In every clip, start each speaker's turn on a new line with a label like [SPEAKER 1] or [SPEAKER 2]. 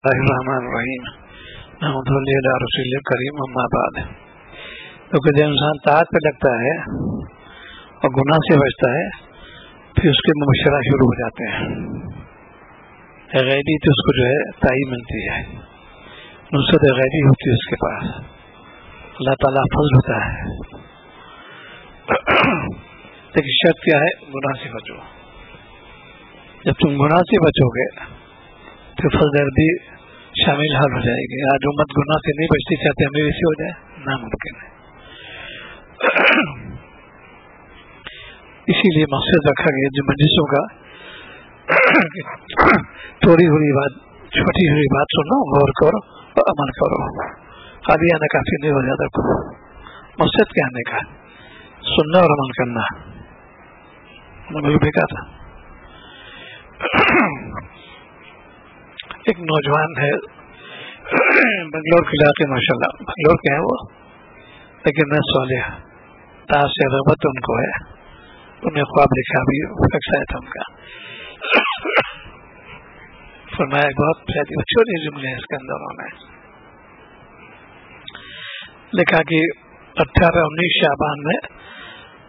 [SPEAKER 1] الرحمن الرحیم محمد علیہ رسول کریم اما بعد. کیونکہ جب انسان طاعت پہ لگتا ہے اور گناہ سے بچتا ہے پھر اس کے مبشرہ شروع ہو جاتے ہیں. غیبی تو اس کو جو ہے تعین ملتی ہے, نصرت غیبی ہوتی ہے اس کے پاس, اللہ تعالیٰ فضل ہوتا ہے. لیکن شرط کیا ہے؟ گناہ سے بچو. جب تم گناہ سے بچو گے تو فضل بھی شامل حال ہو جائے گی. آج امت گناہ سے نہیں بچتی, چاہتے ہمیں ویسے ہو جائے, ناممکن ہے. اسی لیے مقصد رکھا گیا جو مجلسوں کا تھوڑی ہوئی بات, چھوٹی ہوئی بات سنو, غور کرو اور عمل کرو. خالی آنا کافی نہیں ہو جاتا کو. مقصد کیا آنے کا؟ سننا اور عمل کرنا. بیکار تھا. ایک نوجوان ہے بنگلور کے علاقے, ماشاء اللہ بنگلور کے ہیں وہ, لیکن میں صالح تاج سے رغبت ان کو ہے, انہیں خواب لکھا بھی رکھا تھا ان کا. فرمایا بہت پیاری چھوٹے جملے ہیں اس کے اندر. انہوں نے لکھا کہ 18-19 شعبان میں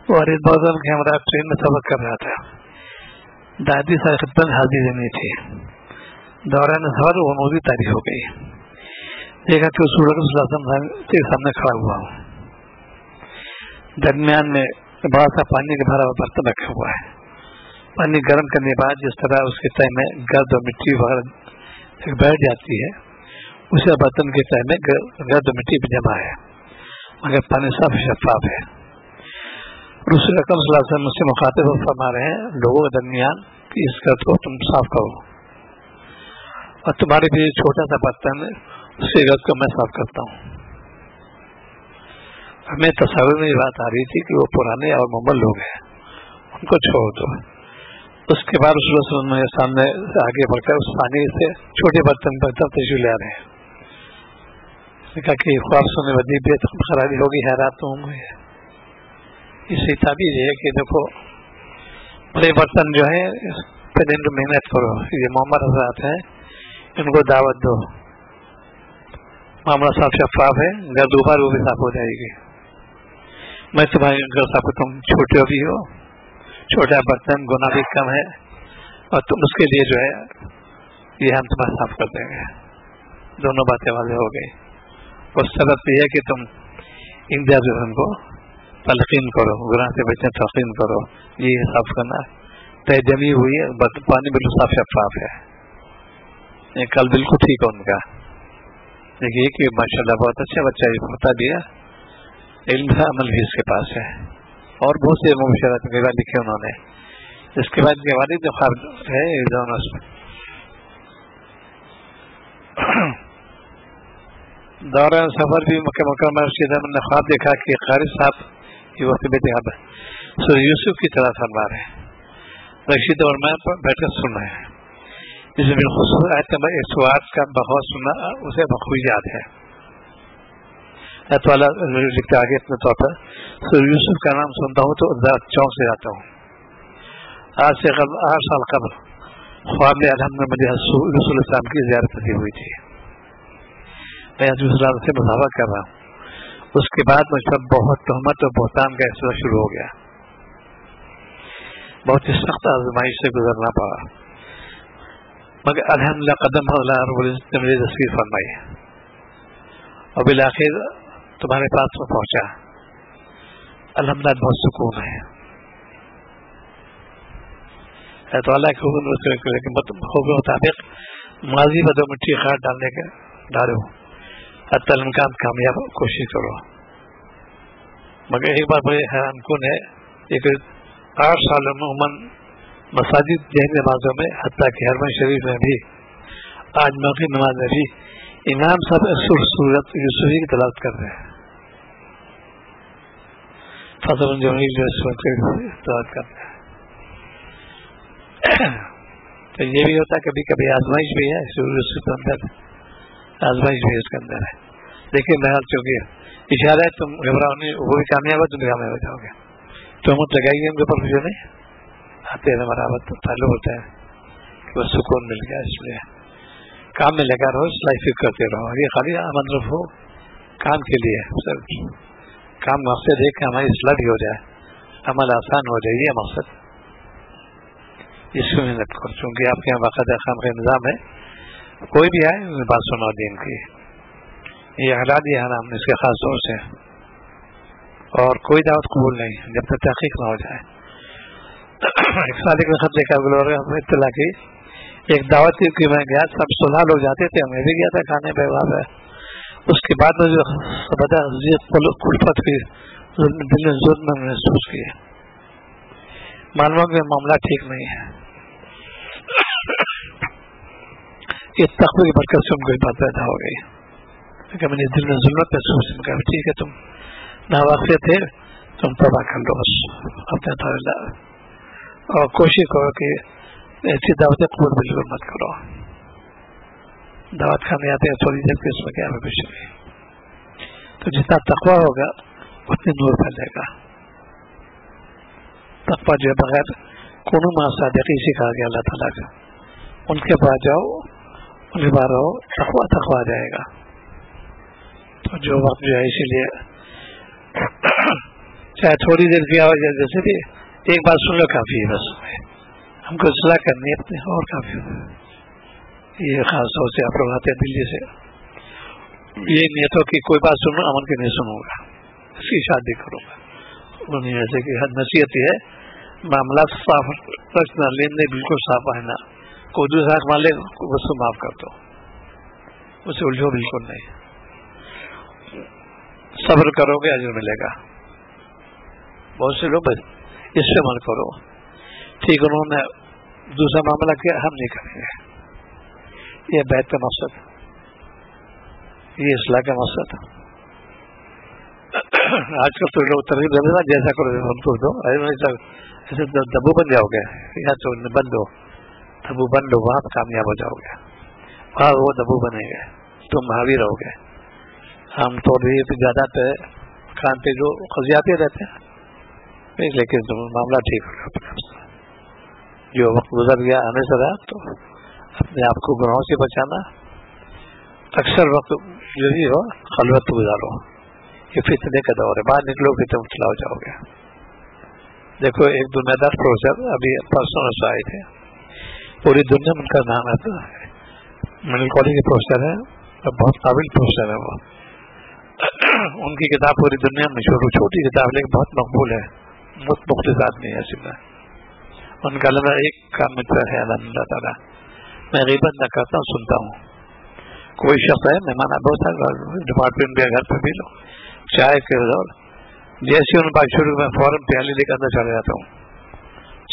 [SPEAKER 1] والد بازم کے ہمارا ٹرین میں سفر کر رہا تھا. دادی سارے خطن حاضر نہیں تھی. دوران سفر وہ موضوع تاریخ ہو گئی. دیکھا کہ رسول اللہ صلی اللہ علیہ وسلم کے سامنے کھڑا ہوا ہوں. درمیان میں بڑا سا پانی کا بھرا ہوا برتن رکھا ہوا ہے. پانی گرم کرنے کے بعد جس طرح اس کے تہ میں گرد اور مٹی وغیرہ بیٹھ جاتی ہے, اسے برتن کے تہ میں گرد اور مٹی بھی جمع ہے, مگر پانی صاف شفاف ہے. رسول اکرم صلی اللہ علیہ وسلم سے مخاطب فرما رہے ہیں لوگوں کے درمیان کہ اس گرد کو تم صاف کرو, اور تمہارے بھی چھوٹا سا برتن اس کے گرد کو میں صاف کرتا ہوں. ہمیں تصور میں یہ بات آ رہی تھی کہ وہ پرانے اور ممل لوگ ہیں, ان کو چھوڑ دو. اس کے بعد رسول اللہ صلی اللہ علیہ وسلم سامنے آگے بڑھ کر اس پانی سے چھوٹے برتن پر تشریف لے رہے ہیں. کہا کہ خواب سننے والی بے خرابی ہوگی, حیرات ہوں گے. اس سے تعبیر ہے کہ دیکھو بڑے برتن جو ہیں پہلے ان کو محنت کرو. یہ محمد حضرات ہیں, ان کو دعوت دو. معاملہ صاف شفاف ہے, گھر دوبارہ وہ بھی صاف ہو جائے گی. میں تمہاری گھر صاف, تم چھوٹے بھی ہو, چھوٹا برتن, گناہ بھی کم ہے, اور تم اس کے لیے جو ہے یہ ہم تمہیں صاف کر دیں گے. دونوں باتیں واضح ہو گئی. اور سبب یہ ہے کہ تم امتیاز کو تلقین کرو, گناہ سے بچنے تلقین کرو. یہ صاف کرنا طے جمی ہوئی ہے, پانی بالکل صاف شفاف ہے. کل بالکل ٹھیک ہے ان کا. دیکھیے کہ ماشاءاللہ بہت اچھا بچہ ہوتا دیا, علم کا عمل بھی اس کے پاس ہے, اور بہت سے مبشرات کے بعد لکھے انہوں نے. اس کے بعد کے والد جو خواب ہے دوران سفر بھی مکہ مکرمہ میں نے خواب دیکھا کہ قاری صاحب یہ وقت بیٹے سورہ یوسف کی طرح فرما رہے ہیں, رشید اور میں بیٹھ کر سن رہے ہیں. جس میں بالخصوص آیت نمبر 108 کا بخوص سننا اسے بخوبی یاد ہے. اللہ لکھتا آگے اپنے طور پر سورہ یوسف کا نام سنتا ہوں تو ذرا چونک سے جاتا ہوں. آج سے قبل 8 سال قبل خواب میں الحمد مجھے رسول السلام کی زیارت نصیب ہوئی تھی. میں حضور صلی اللہ علیہ وسلم سے مصافحہ کر رہا ہوں. اس کے بعد مجھ پر بہت تہمت اور بہتان کا احساس شروع ہو گیا. بہت ہی سخت آزمائش سے گزرنا پڑا, مگر الحمدللہ قدم اللہ رب العزت نے میری تصویر فرمائی اور بالآخر تمہارے پاس میں پہنچا. الحمدللہ بہت سکون ہے. تو اللہ کے حکم کے مطابق ماضی میں 2 مٹھی کھاد ڈالنے کے ڈالو, حتی الامکان کامیاب کوشش کرو. مگر ایک بار بڑے حیران کن ہے, ایک 8 سالوں میں عموماً مساجد جہنی نمازوں میں, حتیٰ کہ حرم شریف میں بھی, آج مغرب نماز میں بھی امام صاحب سورت یوسفی کی تلاوت کر رہے ہیں. فضل جمیل تلاوت کر رہے ہیں. تو یہ بھی ہوتا ہے کبھی کبھی آزمائش بھی ہے سورہ یوسف کے اندر, آزمائش بھی اس کے اندر ہے. لیکن بہرحال چونکہ اشارہ ہے, تم گھبراؤ نہیں, وہ بھی کامیاب ہے, تم بھی کامیاب ہو جاؤ گے. تو مت لگائیے ان کے اوپر جو نہیں آتے ہیں, ہمارا تعلق ہوتا ہے کہ بس سکون مل گیا. اس لیے کام میں لگا رہو، اصلاح فکر کرتے رہو. یہ خالی مطلب ہو کام کے لیے سر، کام مقصد ہے کہ ہماری اصلاح بھی ہو جائے، عمل آسان ہو جائے، یہ مقصد. اس کو محنت کرو، چونکہ آپ کے یہاں باقاعدہ کام کا نظام ہے. کوئی بھی آئے بات سنو دین کی، یہ حلال یہ حرام اس کے خاص طور سے. اور کوئی دعوت قبول نہیں جب تک تحقیق نہ ہو جائے. ایک سال میں خط لکھا اطلاع کی، ایک دعوت کی میں گیا، سب 16 لوگ جاتے تھے، میں بھی گیا تھا کھانے پہ وہاں پہ. اس کے بعد میں جو کلفت کی دل میں ظلم میں محسوس کیا، معلوم کہ معاملہ ٹھیک نہیں ہے. یہ تقوی کی برکت سے ان کو بات پیدا ہو گئی کہ میں نے دل میں ظلمت محسوس کیا. ٹھیک ہے، تم ناواقف تھے، تم توبہ کر لو اپنے طرح، اور کوشش کرو کہ ایسی دعوتیں قبول بالکل مت کرو. دعوت کھانے آتے ہیں تھوڑی دیر کے، اس میں کیا ہے کچھ نہیں. تو جتنا تقویٰ ہوگا اتنی نور پھیلے گا. تقویٰ جو ہے بغیر کونوں مع صادقی سکھا گیا اللہ تعالیٰ کا، ان کے پاس جاؤ، ان کے پاس رہو، تقویٰ آ جائے گا. تو جو وقت جو ہے اسی لیے چاہے تھوڑی دیر کی آواز جیسے بھی ایک بات سن لو کافی ہے، بس ہم کو اصلاح کرنی ہے اپنے، اور کافی ہے. یہ خاص طور سے آپ لوگ آتے ہیں دلی سے، یہ نیت ہو کہ کوئی بات سنو، امن کی نہیں سنوں گا، اس کی شادی کروں گا. جیسے کہ نصیحت ہے، معاملات صاف رکھنا، لین دین بالکل صاف رہنا. کوئی دوسرا مالے اس کو معاف کر دو، اسے الجھو بالکل نہیں. صبر کرو گے اجر ملے گا. بہت سے لوگ اس سے عمل کرو، ٹھیک انہوں نے دوسرا معاملہ کیا، ہم نہیں کریں گے. یہ بیت کا مقصد، یہ اصلاح کا مقصد. آج کل تو لوگ ترغیب دیتے ہیں جیسا کرو ہم کو دو، ایسے دبو بن جاؤ گے، یا تو بند ہو، دبو بند ہو، وہاں کامیاب ہو جاؤ گے. وہاں وہ دبو بنے گے، تم حاوی رہو گے. ہم تو بھی زیادہ کھان پہ جو خزیاتے رہتے ہیں، لیکن تم معاملہ ٹھیک ہوگا. جو وقت گزر گیا آنے سے رہا، تو اپنے آپ کو گناہوں سے بچانا. اکثر وقت جو بھی ہو خلوت گزارو، یہ فتنے کا دور ہے، باہر نکلو پھر تم چلاؤ جاؤ گے. دیکھو ایک دنیا دار پروفیسر ابھی پرسوں سے آئے تھے، پوری دنیا میں ان کا نام ہے، میڈیکل کالج کے پروفیسر ہیں، بہت قابل پروفیسر ہے وہ. ان کی کتاب پوری دنیا میں مشہور، چھوٹی کتاب لیکن بہت مقبول ہے، مختلف آدمی ہے سیدھا. ان کا اللہ ایک کام میں ہے الحمدللہ تعالیٰ، میں غیبت نہ کرتا ہوں، سنتا ہوں. کوئی شخص ہے مہمان بہت ہے ڈپارٹمنٹ میں، گھر پہ بھی لو چائے کے دور، جیسے ان بات شروع میں فوراً پیالی لے کر اندر چلے جاتا ہوں.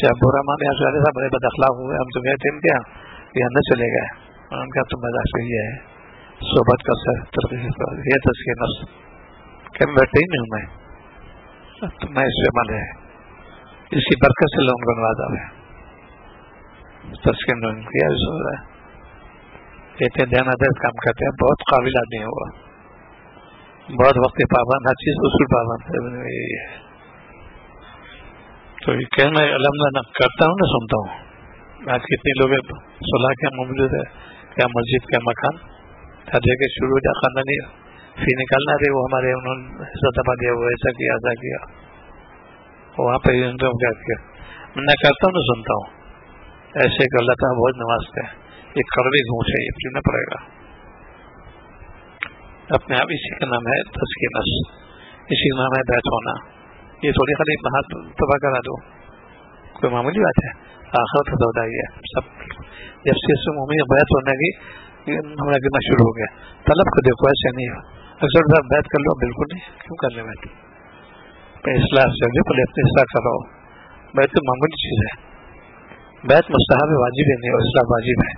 [SPEAKER 1] چاہے برا مان یہاں چلے تھا، بڑے بد اخلاق ہوئے، ہم تو گئے تھے ان کے یہاں، یہ اندر چلے گئے. ان کا تو مزاج صحیح ہے، صحبت کا سر ترقی، یہ تزکیہ نفس کہ میں بیٹھتے ہی نہیں ہوں میں، تو میں اس سے عمل ہے، اسی برکت سے لوگوں کو نوازا ہے. تزکیہ نے کیا ہو رہا ہے، کہتے ہیں دھیان آدر کام کرتے ہیں، بہت قابل آدمی ہے وہ، بہت وقت پابند، ہر چیز اصول پابند ہے. تو یہ کہنا الحمدللہ کرتا ہوں نہ سنتا ہوں. آج کتنے لوگ صلاح کیا موجود ہے، کیا مسجد کیا مکان، ہر جگہ شروع ہو جا خاندانی فی نکالنا رہے، وہ ہمارے انہوں نے حصہ دبا دیا، وہ ایسا کیا ایسا کیا، وہاں پہ کیا کیا. میں نہ کرتا ہوں نہ سنتا ہوں. ایسے کہ اللہ تعالیٰ بہت نوازتے ہیں. ایک کڑوی گھونٹ ہے، یہ پینا پڑے گا اپنے آپ. اسی کا نام ہے تزکیہ نفس، اسی کا نام ہے بیت ہونا. یہ تھوڑی خالی ہاتھ تباہ کرا دو، کوئی معمولی بات ہے. آخرت کا سودا ہی ہے سب. جب سے مومن بیت ہونے کی ہمارا گرنا شروع ہو گیا، طلب کو دیکھو ایسے نہیں ہو. اکثر صاحب بیت کر لو، بالکل نہیں، کیوں کر لیں بیت؟ اصلاح سے پہلے اپنی اصلاح کرو. بیت تو معمولی چیز ہے، بیت مستحب واجب نہیں، اور اصلاح واجب ہے.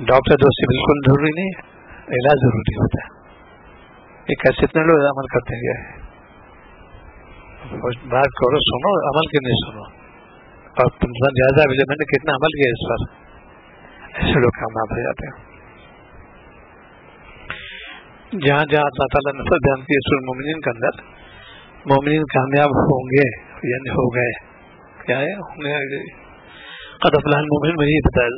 [SPEAKER 1] ڈاکٹر دوستی بالکل ضروری نہیں ہے، علاج ضروری ہوتا ہے. یہ کیسے اتنے لوگ عمل کرتے ہیں، بات کرو، سنو، عمل کے نہیں سنو. اور تم جائزہ بھی میں نے کتنا عمل کیا اس پر، ایسے لوگ کامیاب ہو جاتے ہیں. جہاں جہاں اللہ تعالیٰ نے بیان کی سورۃ المومنین کے اندر، مومنین کامیاب ہوں گے یعنی ہو گئے، کیا ہے ہوں گے، قد افلح المومنون میں یہ بتایا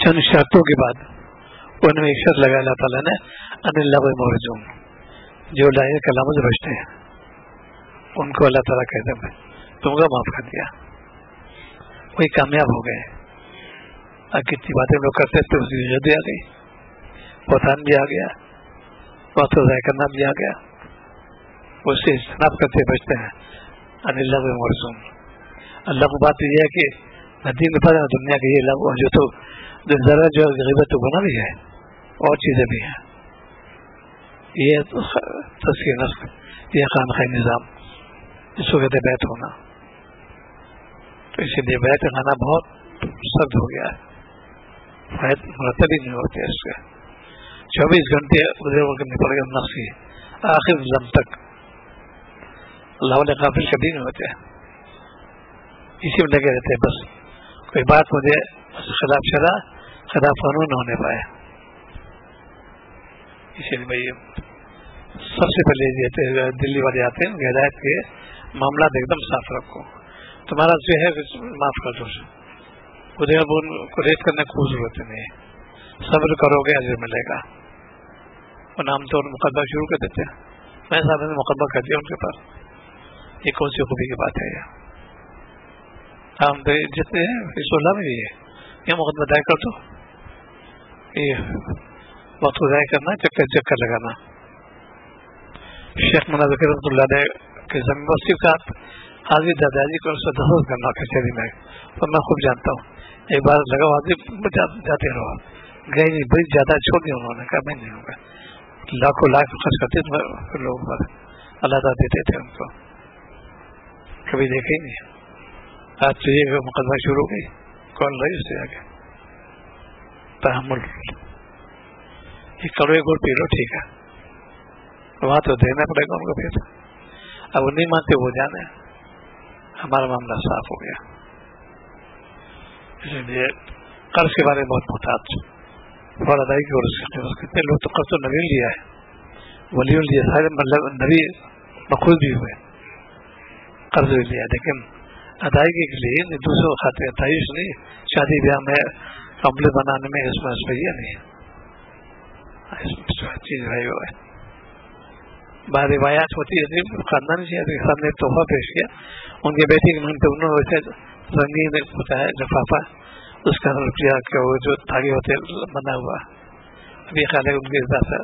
[SPEAKER 1] چند شرطوں کے بعد ان میں ایک شرط لگا اللہ تعالیٰ نے ان اللہ مورجون، جو اللہ کے کلام سے بچتے ہیں ان کو اللہ تعالیٰ کہتے ہیں تم کو معاف کر دیا، وہی کامیاب ہو گئے۔ کتنی باتیں لوگ کرتے تھے، اس کی جد آ گئی، بہتان بھی آ گیا، وقت ضائع کرنا بھی آ گیا، اس سے اجتناب کرتے بچتے ہیں ان اللہ مورجون۔ اللہ کو بات یہ ہے کہ ندی میں پتہ دنیا کے یہ لوگ جو تو ذرا جو غیبت تو گناہ بھی ہے اور چیزیں بھی ہیں، یہ تزکیہ نفس، یہ خانقاہ نظام جس کو کہتے بیت ہونا، تو اسی لیے بیت خانہ بہت سخت ہو گیا ہے، بیت مرتب ہی نہیں ہوتے اس کے 24 گھنٹے ادھر کرنے پڑے گا نفس کی آخر لم تک، اللہ والے قابل کبھی نہیں ہوتے، اسی میں لگے رہتے ہیں، بس کوئی بات مجھے خلاف شرع خلاف قانون نہ ہونے پائے۔ اسی لیے بھائی سب سے پہلے دلی والے آتے ہیں ہدایت کے معاملات ایک دم صاف رکھو، تمہارا جو ہے معاف کر دو، ادھر کو ریٹ کرنے کی کوئی ضرورت نہیں ہے، صبر کرو گے اجر ملے گا۔ اور عام طور مقدمہ شروع کر دیتے ہیں، میں صاحب نے مقدمہ کر دیا ان کے پاس، یہ کون سی خوبی کی بات ہے؟ ہم جتنے ہیں اس اللہ میں بھی ہے، یہ مقدمہ طے کر دو، یہ وقت کو ضائع کرنا، چکر لگانا۔ شیخ مولانا ذکر رحمۃ اللہ علیہ کے زمین وصیف کا حاضر دادا جی کو دخل کرنا کچہری میں، اور میں خوب جانتا ہوں، ایک بار لگا حاضر جاتے رہو، گئے نہیں، بڑی زیادہ چھوڑ دیا انہوں نے کہا میں نہیں ہوگا، لاکھوں لاکھ خرچ کرتے تھے لوگوں پر، اللہ تعالیٰ دیتے تھے ان کو، کبھی دیکھے ہی نہیں۔ آج تو یہ مقدمہ شروع ہو گئی، کون رہی اس سے آگے تحمل، یہ کڑوے گڑ پی لو ٹھیک ہے، وہاں تو دینا پڑے گا ان کو، پھر اب وہ نہیں مانتے وہ جانے، ہمارا معاملہ صاف ہو گیا۔ اسی لیے قرض کے بارے میں بہت محتاط، فوراً ادائیگی اور کتنے لوگ تو قرض نبی لیا ہے، ولی لیا، سارے مطلب نبی مخوض بھی ہوئے، قرض بھی لیا، لیکن ادائیگی کے لیے دوسروں کھاتے ہیں، تعیش نہیں، شادی بیاہ میں کمپلیٹ بنانے میں اس میں اسپیہ نہیں چیز ہے، وہ ہے بعض روایات ہوتی ہے، خاندان صاحب نے تحفہ پیش کیا ان کے بیٹی کے منگتے، انہوں نے ویسے رنگین ہوتا ہے لفافہ، اس کا روپیہ کا وہ جو دھاگے ہوتے بنا ہوا، ابھی خیال ہے ان کے حساب سے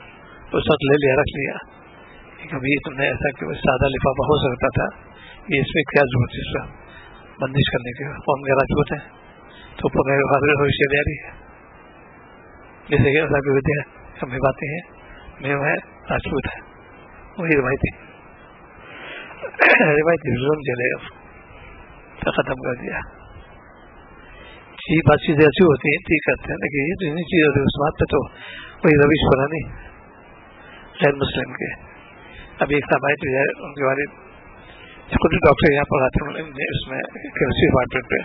[SPEAKER 1] اس وقت لے لیا، رکھ لیا، کبھی تم نے ایسا کہ سادہ لفافہ ہو سکتا تھا، یہ اس میں کیا ضرورت ہے، اس کا بندش کرنے کی، قوم کے راجپوت ہیں تو ہوشیاری دے رہی ہے، جیسے کہ ایسا کہ ودیا ہمیں باتیں ہیں، میں وہ راجپوت ہے، وہی روایتی ظلم چلے گا تو ختم کر دیا۔ یہ بات چیزیں ایسی ہوتی ہیں ٹھیک کرتے ہیں، لیکن یہ تو نہیں چیز ہوتی اس بات پہ تو وہی رویش پرانی غیر مسلم کے۔ ابھی ایک صاحب آئے تو ان کے والد خود ڈاکٹر یہاں پر آتے ہیں، اس میں کیمسٹری ڈپارٹمنٹ پہ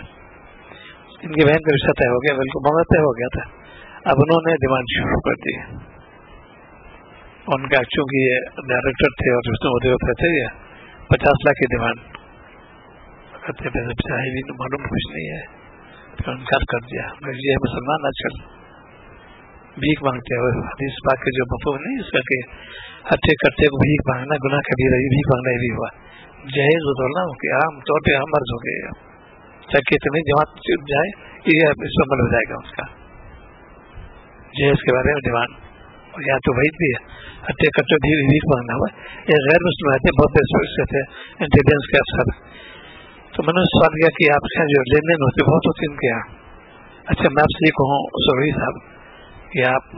[SPEAKER 1] ان کی بہن کا رشتہ طے ہو گیا، بالکل معاملہ طے ہو گیا تھا، اب انہوں نے ڈیمانڈ شروع کر دی، ان کا چونکہ یہ ڈائریکٹر تھے اور اس میں عہدے تھے، یہ 50 لاکھ کی ڈیمانڈ کرتے، پیسے چاہے بھی معلوم کچھ نہیں ہے، پھر انکار کر دیا۔ یہ مسلمان آج کل بھیک مانگتے ہیں، حدیث پاک کے جو مفہوم نہیں اس کا کہ ہٹے کٹے کو بھیک مانگنا گناہ کبیرہ، بھیک مانگنا بھی ہوا جہیز اترنا ہو کہ عام طور پہ ہم مرض ہو گئے، چاہے کتنی جماعت جائے یہ اس عمل ہو جائے گا اس کا جہیز کے بارے میں ڈیمانڈ، اور یہاں تو وہی بھی ہے ہٹے کٹے بھیک مانگنا ہوا، یہ غیر مسلم رہتے بہت تھے انٹیلیجنس کے افسر، تو میں نے سوال کیا کہ آپ کے جو لین دین ہوتے بہت ہوتے ان کے یہاں، اچھا میں آپ سے یہ کہوں سوری صاحب کہ آپ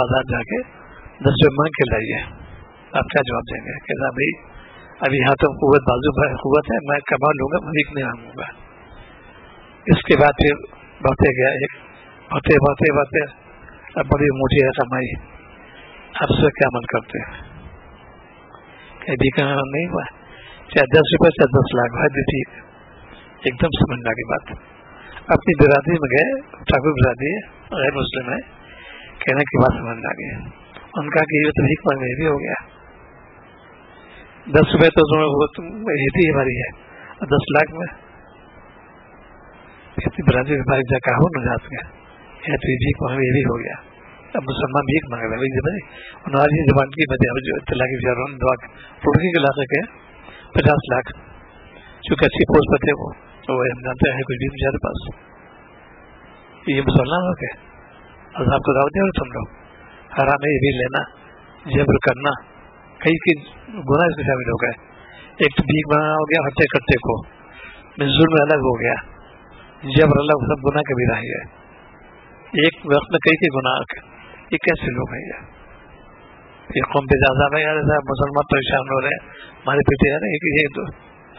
[SPEAKER 1] بازار جا کے 10 روپے مانگ کے لائیے، آپ کیا جواب دیں گے؟ کہنا بھائی ابھی یہاں تو قوت بازو قوت ہے، میں کما لوں گا، میں نہیں مانگوں گا۔ اس کے بعد پھر بڑھتے گیا، ایک بڑھتے اب بڑی موٹی ہے کمائی، آپ سے کیا عمل کرتے ہیں؟ کبھی کہاں نہیں ہوا، چاہے 10 روپے چاہے 10 لاکھ ہے ٹھیک، ایک دم سمجھنا کی بات۔ اپنی برادری میں گئے، ٹھاکر برادری غیر مسلم ہے، کہنے کی بات سمجھنا گئی، ان کا کہ یہ تو بھیک مانگنے بھی ہو گیا، 10 روپے تو ہی ہماری ہے، 10 لاکھ میں برادری ہماری جگہ ہو نہ جاتے ہیں، یا تو یہ بھی ہو گیا. اب مسلمان بھی مانگ رہے ہیں انہوں زبان کی جو اطلاع کی دعا روڈی کے علاقے کے 50 لاکھ چونکہ اچھی پوسٹ پر تھے وہ ہم جانتے ہیں کچھ بھی ہمارے پاس. یہ مسلمان ہو گئے عذاب کو دعوت دے اور تم لوگ حرام ہے یہ بھی لینا جبر کرنا کئی کی گناہ اس میں شامل ہو گئے. ایک تو بھیک بنانا ہو گیا ہٹے کٹے کو ظلم الگ ہو گیا جبر الگ سب گناہ کبھی رہ گئے. ایک وقت میں کئی کے گناہ یہ کیسے لوگ ہیں یہ قوم پہ زیادہ ہے یار مسلمان پریشان ہو رہے ہیں ہمارے پیٹے جا رہے ہیں یہ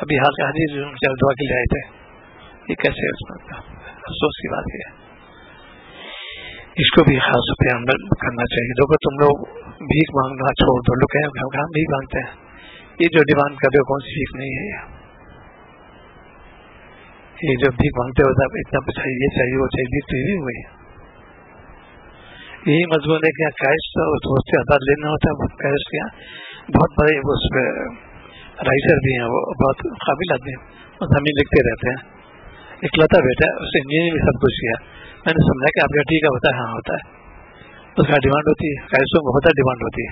[SPEAKER 1] ابھی حال کا حدیث دعا کے لیے آئے تھے یہ کیسے افسوس کی بات ہے. اس کو بھی خاص پہ عمل کرنا چاہیے. دیکھو تم لوگ بھیک مانگنا چھوڑ دو لوگ ہم بھی مانگتے ہیں یہ جو ڈیمانڈ کر رہے ہو کون سی بھیک نہیں ہے یہ جو بھیک مانگتے ہو اتنا چاہیے یہ چاہیے وہ چاہیے بھیک تو یہ بھی ہوئی یہی مضمون ہے کہ کیش سے آدھار لینا ہوتا ہے. کیش کیا بہت بڑے اس پہ رائٹر بھی ہیں وہ بہت قابل آدمی ہیں زمین لکھتے رہتے ہیں. اکلوتا بیٹا اس نے انجینئرنگ بھی سب کچھ کیا. میں نے سمجھا کہ آپ کا ٹھیک ہے ہوتا ہے ہاں ہوتا ہے اس کا ڈیمانڈ ہوتی ہے کیشوں میں ہوتا ڈیمانڈ ہوتی ہے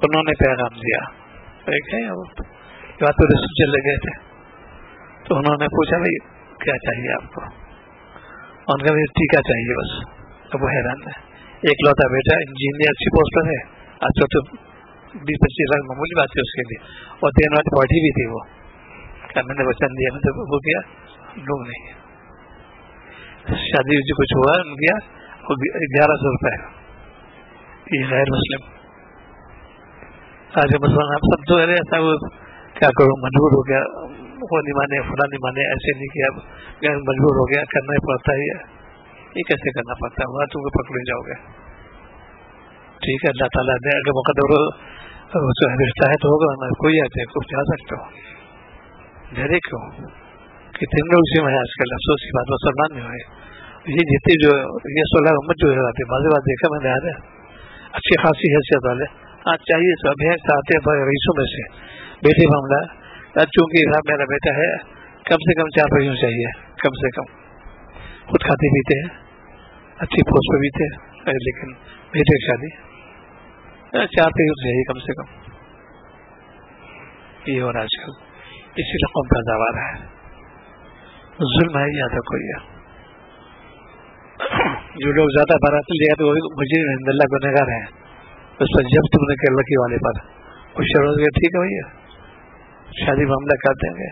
[SPEAKER 1] انہوں نے پیغام دیا یا تو ریسرچ چلے گئے تھے تو انہوں نے پوچھا بھائی کیا چاہیے آپ کو ان کا ٹیکا چاہیے بس. اب وہ حیران ہے ایک لوتا بیٹا انجینئر اچھی پوسٹ پر ہے آج تو 20-25 لاکھ معمولی بات ہے اس کے لیے اور دین والی پارٹی بھی تھی وہ میں نے وچن دیا میں تو وہ کیا لوگ نہیں شادی کچھ ہوا کیا 1100 روپے یہ غیر مسلم آج مسلمان آپ سب تو ایسا وہ کیا کروں مجبور ہو گیا وہ نہیں مانے فلاں نہیں مانے ایسے نہیں کیا مجبور ہو گیا کرنا ہی پڑتا ہے یہ کیسے کرنا پڑتا ہے وہاں تم کو پکڑے جاؤ گے. ٹھیک ہے اللہ تعالیٰ نے اگر موقع رشتہ ہے تو ہوگا کوئی آتے کچھ جا سکتے ہو ڈرے کیوں کتنے لوگ اسی میں آج کل افسوس کی بات مسلمان میں ہوئے یہ جتنی جو یہ 16 امت جو ہے بعض بات دیکھا میں نے آ رہا اچھی خاصی حیثیت والے آج چاہیے سب ہیں چاہتے ہیں رئیسوں میں سے بیٹے معاملہ چونکہ میرا بیٹا ہے کم سے کم 4 پیسوں چاہیے کم سے کم خود کھاتے پیتے ہیں اچھی پوسٹ پہ بھی تھے لیکن بیٹے کی شادی 4 پیسوں چاہیے کم سے کم یہ اور آج کل اسی رقم کا دعویٰ ہے ظلم ہے یا تو کوئی ہے. جو لوگ زیادہ بارات لے تو مجھے اللہ گنہگار ہیں اس پر جب تم نے کر رکھی والے پر کچھ روز گئے ٹھیک ہے بھیا شادی معاملہ کر دیں گے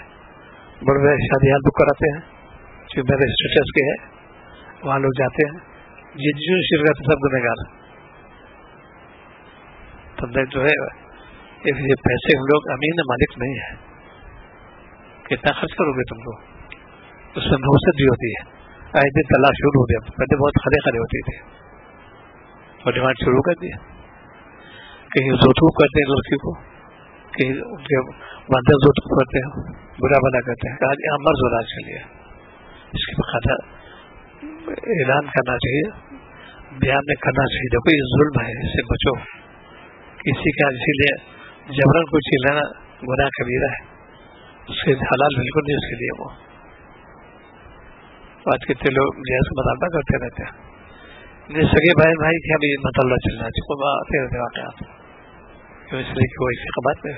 [SPEAKER 1] بڑے بڑے شادی ہال بک کراتے ہیں جو میرے اسٹیٹس کے ہے وہاں لوگ جاتے ہیں جو شرکت سب گنہگار تم جو ہے یہ پیسے ہم لوگ امین مالک نہیں ہے کتنا خرچ کرو گے تم کو اس میں نوسط بھی ہوتی ہے آئے دن تلاش شروع ہو گیا پہلے بہت کھڑے ہوتی تھی اور ڈیمانڈ شروع کر دیا کہیں زوتوب کرتے ہیں لڑکی کو کہیں ان کے مندر زوتوب کرتے ہیں برا بنا کرتے ہیں آج یہاں مرض ہو رہا کے لیے اس کے بقاعدہ اعلان کرنا چاہیے بیان میں کرنا چاہیے دیکھو یہ ظلم ہے اس سے بچو کسی کا اسی لیے جبرن کو چیز لینا گناہ کبیرہ ہے اس کے حلال بالکل نہیں اس کے لیے وہ آج کتنے لوگ جیسے مطالبہ کرتے رہتے ہیں سگے بھائی کہ ابھی مطالبہ چلنا چاہیے آتے رہتے واقعات اس لیے کہ وہ اسی خبر پہ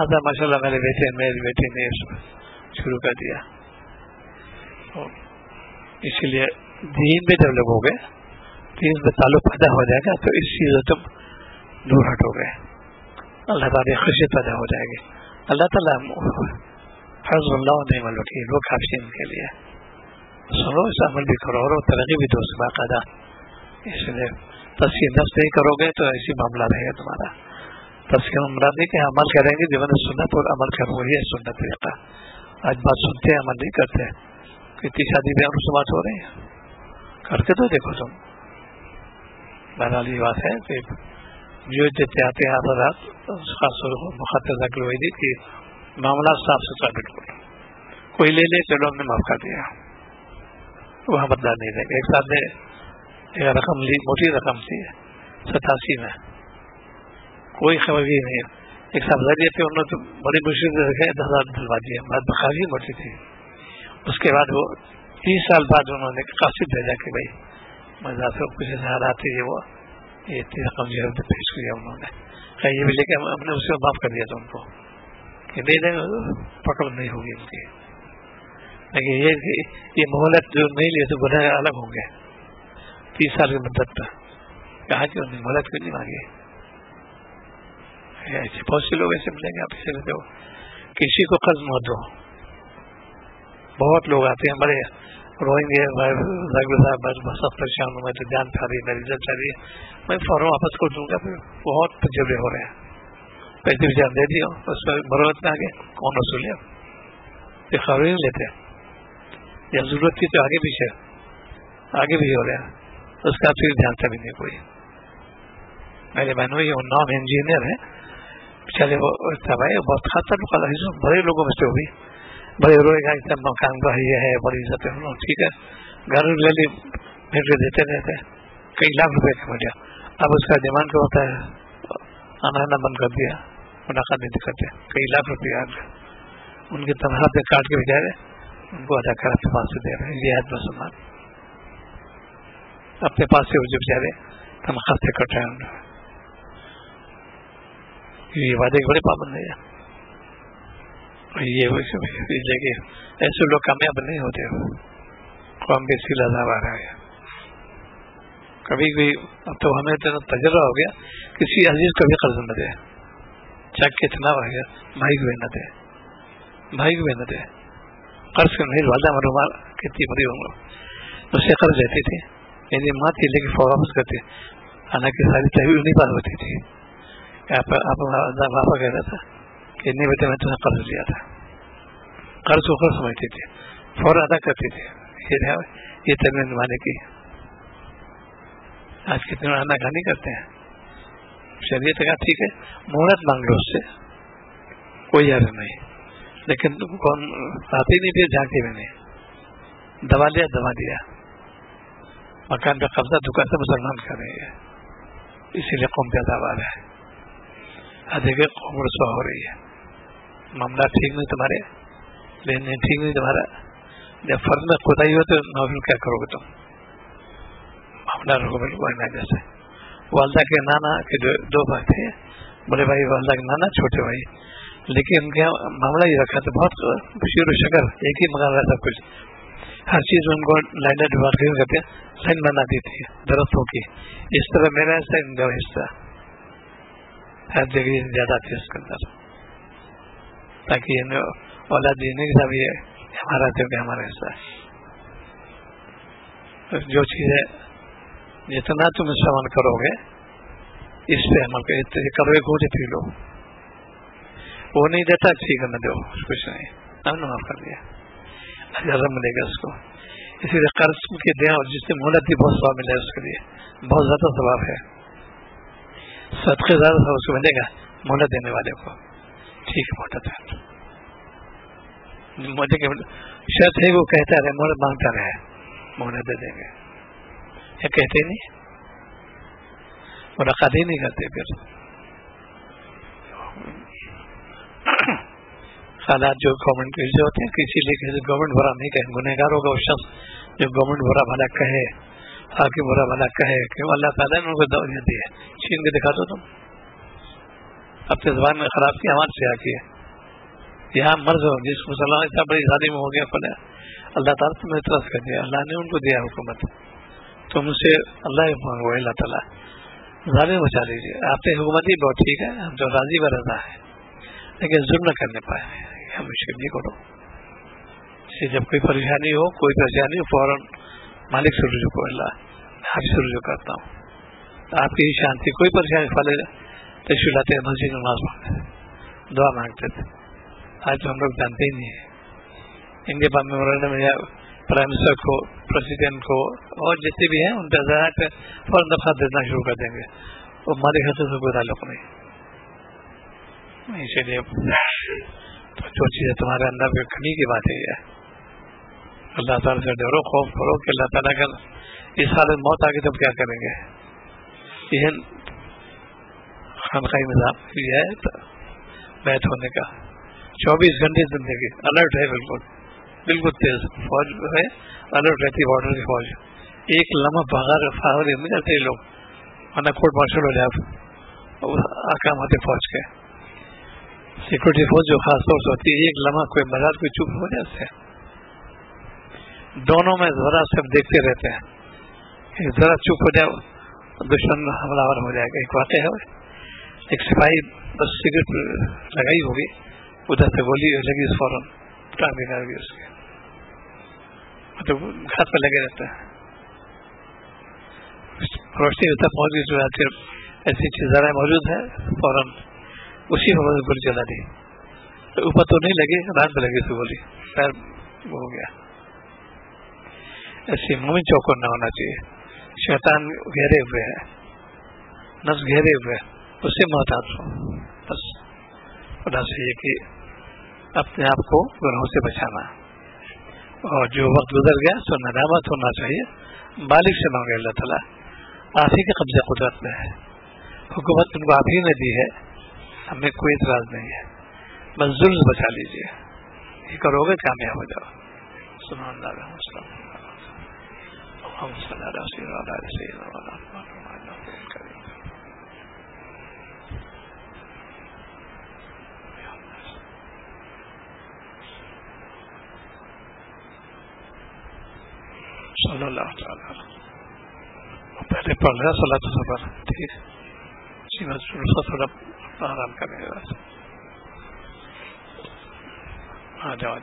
[SPEAKER 1] آتا ماشاء اللہ میری بیٹے نے شروع کر دیا اسی لیے دین میں جب لوگ ہو گئے دین میں تعلق پیدا ہو جائے گا تو اس چیز سے تم دور ہٹو گے اللہ تعالیٰ خشیت پیدا ہو جائے گی. اللہ تعالیٰ حضر اللہ نعم الوکیل وہ کافی ان کے لیے سنو اس عمل بھی کرو اور ترقی بھی دو سے باقاعدہ اس لیے تسکین نفس نہیں کرو گے تو ایسی معاملہ رہے گا تمہارا. تسکین مراد نہیں کہ عمل کریں گے جو میں نے سنت اور عمل کروں یہ سنت طریقہ. آج بات سنتے ہیں عمل نہیں کرتے کتنی شادی بیاہ رسومات ہو رہی ہیں کرتے تو دیکھو تم بہرحال یہ بات ہے کہ جو جتنے آتے ہیں حضرات خاص طور پر مخاطب ذکر ہوئی تھی کہ معاملہ صاف ستھرا بالکل کوئی لے لے چلو ہم نے معاف کر دیا وہاں بدلا نہیں دیں گے. ایک ساتھ نے ایک رقم لی موٹی رقم تھی 87 میں کوئی خبر بھی نہیں ایک ساتھ ذریعے پہ انہوں نے بڑی مشکل سے رکھے 10,000 دلوا دیا بات کافی موٹی تھی اس کے بعد وہ 30 سال بعد انہوں نے قاصد بھیجا کہ بھائی مزار سے کچھ حالات تھے یہ رقم جو ہے پیش کیا انہوں نے کہا یہ بھی لے کے ہم نے اس کو معاف کر دیا تھا ان کو کہ دے دیں پکڑ نہیں ہوگی ان کی. لیکن یہ مہلت جو نہیں لیے تو گناہ الگ ہوں گے 30 سال کی مدت پر. کہا کہ انہوں نے مہلت کیوں نہیں مانگی. ایسے بہت سے لوگ ایسے ملیں گے آپ اسے لیتے ہو کسی کو قرض مت دو. بہت لوگ آتے ہیں بڑے روئیں گے بس پریشان ہوں میں تو جان چاہ رہی ہے میری عزت چاہ رہی ہے میں فوراً واپس کر دوں گا. پھر بہت تجربے ہو رہے ہیں پیسے بھی جان دے دیا اس میں مروت میں آگے کون وصولے یہ خبریں نہیں لیتے جب ضرورت تھی تو آگے بھی ہو رہے ہیں اس کا پھر دھیان سے بھی نہیں کوئی. میرے بہنوں یہ نام انجینئر ہے چلے وہ بھائی بہت خاصا بڑے لوگوں میں سے ہوگی بڑے روئے گا اتنا مکان کا یہ ہے بڑی عزت ہے ٹھیک ہے گھر لے لی پھر دیتے رہتے کئی لاکھ روپے کا مل گیا. اب اس کا ڈیمانڈ کا ہوتا ہے آنا بند کر دیا ملاقات نہیں کرتے کئی لاکھ روپے ان کی تنخواہ پہ کاٹ کے بجائے ان کو ادا کر اپنے پاس سے دے رہے ہیں. یہ ہے مسلمان اپنے پاس سے جو بیچارے تنخواہ سے کٹ رہے ہیں یہ وعدے کے بڑے پابند ہے. یہ ایسے لوگ کامیاب نہیں ہوتے قوم بھی اسی لذاب آ رہا ہے. کبھی بھی اب تو ہمیں اتنا تجربہ ہو گیا کسی عزیز کو بھی قرض نہ دے چاہے کتنا ہو گیا بھائی کو نہ دے قرض کے نہیں والدہ معلومات کتنی بڑی ہوں اس سے قرض دیتی تھی یعنی ماں تھی لیکن واپس کرتی حالانکہ ساری تحویل نہیں پار ہوتی تھی. آپ پاپا کہہ رہا تھا کہ نہیں بیٹے میں تمہیں قرض دیا تھا قرض کو قرض سمجھتی تھی فوراً ادا کرتی تھی. یہ تمہیں نمانے کی آج کتنے آنا گھانی کرتے ہیں. شریعت کہا ٹھیک ہے مہلت مانگ لو اس سے کوئی حرج نہیں لیکن کون آتی نہیں پھر جھانکے میں نہیں دبا دیا مکان پہ قبضہ دکان سے مسلمان کر رہے ہیں اسی لیے قوم پہ عذاب آ رہا ہے. دیکھے قوم رسوا ہو رہی ہے معاملہ ٹھیک نہیں تمہارے لینے ٹھیک نہیں تمہارا جب فرض میں خدائی ہو تو نوفل کیا کرو گے تم معاملہ رکو بالکل جیسے والدہ کے نانا کے جو 2 بھائی تھے بڑے بھائی والدہ کے نانا چھوٹے بھائی لیکن ان کے معاملہ یہ رکھا تھا بہت شیر و شکر ایک ہی مکان رہتا کچھ ہر چیز ان کو لائن ڈیوائڈ کرتے لائن بناتی تھی درختوں کی اس طرح میرا حصہ ان کا حصہ ہر جگہ زیادہ تھی اس کے اندر تاکہ اولاد دینے کے ساتھ یہ ہمارا ہمارا حصہ ہے. جو چیزیں جتنا تم استعمال کرو گے اس پہ عمل کرو گے گوجے پی لو وہ نہیں دیتا ٹھیک ہے نہ دو کچھ نہیں ہم نے معاف کر دیا اجازت ملے گا اس کو. اسی لیے قرض کے دیں اور جس سے مہلت بھی بہت ثواب ملے اس کے لیے بہت زیادہ ثواب ہے صدقے زیادہ ثواب اس کو ملے گا مہلت دینے والے کو ٹھیک مہلت ہے شرط ہے وہ کہتا رہے مہلت مانگتا رہے مہلت دے دیں گے یا کہتے نہیں ملاقات ہی نہیں کرتے پھر حالات جو گورنمنٹ کے جو ہوتے ہیں کسی لیے گورنمنٹ برا نہیں کہے گنہگار ہوگا وہ شخص جو گورنمنٹ برا بھلا کہے حاکم برا بھلا کہے کہ اللہ تعالیٰ نے ان کو دعوت دی ہے چھین کے دکھا دو تم اپنے زبان میں خراب کی ہمارے سے آتی ہے یہاں مرض ہو جس مسلمان اتنا بڑی ظالم ہو گیا پڑا اللہ تعالیٰ تمہیں اعتراض کر دیا اللہ نے ان کو دیا حکومت تم سے اللہ مانگو اللہ تعالیٰ ظالم بچا لیجیے آپ نے حکومت ہی بہت ٹھیک ہے ہم تو راضی برضا ہے لیکن ظلم نہ کرنے پائے یہ مشکل نہیں کرو جب کوئی پریشانی ہو فوراً مالک سے رجوع کو اللہ آپ سے رجوع کرتا ہوں آپ کی شانتی کوئی پریشانی پھلے تشریف لاتے ہیں مسجد نماز پڑھتے دعا مانگتے تھے آج تو ہم لوگ جانتے ہی نہیں ہیں ان کے بعد میں پرائم منسٹر کو پریسیڈنٹ کو اور جتنے بھی ہیں ان پہ ذرائع پہ فوراً دفعہ دینا شروع کر دیں گے وہ مالک حصے سے کوئی تعلق نہیں اسی لیے جو چیزیں تمہارے اندر کی کمی کی بات ہے اللہ تعالیٰ سے ڈرو خوف کرو کہ اللہ تعالیٰ کا اس حالت موت آگے تم کیا کریں گے. یہ خانقاہی نظام یہ ہے بیت ہونے کا 24 گھنٹے زندگی الرٹ ہے بالکل بالکل تیز فوج ہے, الرٹ رہتی ہے بارڈر کی فوج. ایک لمحہ بغیر فاور نہیں جاتے لوگ, ورنہ کورٹ مارشل ہو جائے احکام آتے فوج کے. سیکورٹی فوج جو خاص طور سے ہوتی ہے, ایک لمحہ کوئی مزاج کوئی چپ ہو جاتے ہیں. دونوں میں ذرا سب دیکھتے رہتے ہیں, ذرا چپ ہو جائے دشمن حملہ آور ہو جائے گا. ایک واقعہ ہے, ایک سپاہی بس سگریٹ لگائی ہوگی, ادھر سے گولی لگی, فوراً ٹانگ نکال گئی اس کے, مطلب ہاتھ پہ لگے رہتے ہیں. روشنی ادھر پہنچ گئی, جو آخر ایسی چیز ذرا موجود ہے, فوراً اسی وقت گولی چلا دی. اوپر تو نہیں لگی, رات میں لگی تھی گولی, پیر ہو گیا. ایسی مومن چوکن نہ ہونا چاہیے. شیطان گھیرے ہوئے ہے, نفس گھیرے ہوئے, اس سے محتاط ہو. بس خدا سے یہ کہ اپنے آپ کو گناہوں سے بچانا, اور جو وقت گزر گیا تو ندامت ہونا چاہیے. بالغ سے مانگے اللہ تعالیٰ, آپ ہی کے قبضہ قدرت میں ہے, حکومت تم کو آپ ہی نے دی ہے, ہمیں کوئی اعتراض نہیں ہے, بس ظلم بچا لیجیے. یہ کرو گے کامیاب ہو جاؤ. سبحان اللہ وسلم. صلی اللہ تعالیٰ پہلے پڑھ رہا صلاۃ الصبح, ٹھیک ہے اسی میں تھوڑا آرام کرنے کے بعد آ جاؤ.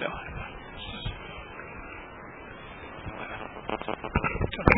[SPEAKER 1] چلو